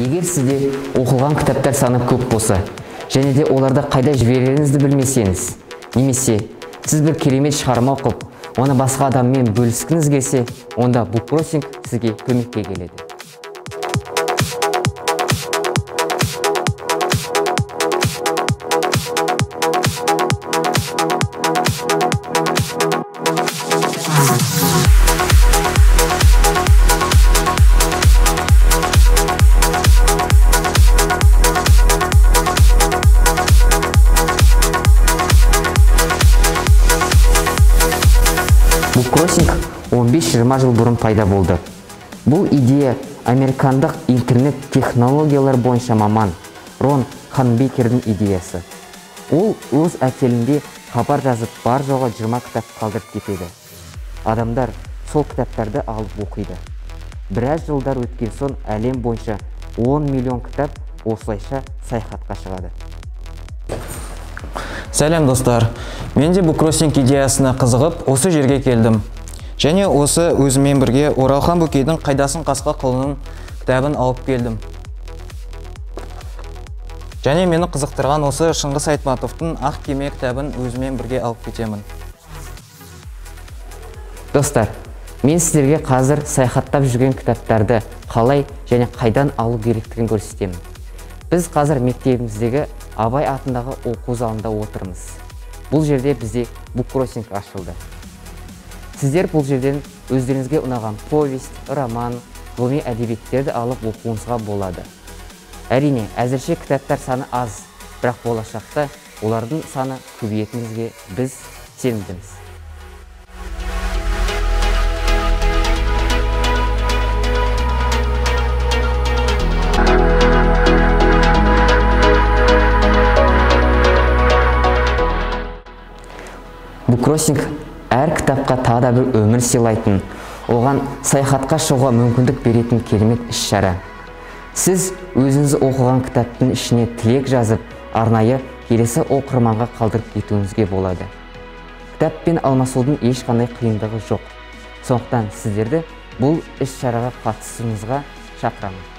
Егер сізде оқылған кітаптар саны көп болса, және де оларды қайда жібереріңізді білмесеңіз, немесе сіз бір керемет шығарма оқып, оны басқа адаммен бөліскіңіз келсе, онда буккроссинг сізге көмекке келеді. Буккроссинг 15-20 жыл бұрын пайда болды. Бұл идея американдық интернет технологиялар бойынша маман Рон Ханбекердің идеясы. Ол өз әтелінде хабар жазып, бар жоғы 20 кітап қалдырып кетеді. Адамдар сол кітаптарды алып оқиды. Біраз жылдар өткен соң әлем бойынша 10 миллион кітап осылайша саяхатқа шығады. Сәлем достар, мен де буккроссинг идеясына қызығып, осы жерге келдім. Және осы өзімен бірге Оралхан Бөкейдің «Қайдасын қасқа құлының» кітабын алып келдім. Және мені қызықтырған осы Шыңғыс Айтматовтың «Ақ кеме» кітабын өзімен бірге алып кетемін. Достар, мен сіздерге қазір саяхаттап жүрген кітаптарды қалай және қайдан алу керектігін көрсетемін. Біз қазір мектебіміздегі Абай атындағы оқу залында отырмыз. Бұл жерде бізде буккроссинг ашылды. Сіздер бұл жерден өздеріңізге ұнаған повесть, роман, ғылыми әдебиеттерді алып оқуыңызға болады. Әрине, әзірше кітаптар саны аз, бірақ болашақта олардың саны көбейетінімізге біз сенімдіміз. Буккроссинг әр кітапқа тағы да бір өмір сыйлайтын, оған саяхатқа шығуға мүмкіндік беретін керемет іс-шара. Сіз өзіңіз оқыған кітаптың ішіне тілек жазып, арнайы келесі оқырманға қалдырып кетуіңізге болады. Кітаппен алмасудың ешқандай қиындығы жоқ. Сондықтан сіздерді бұл іс-шараға қатысуыңызға шақырамын.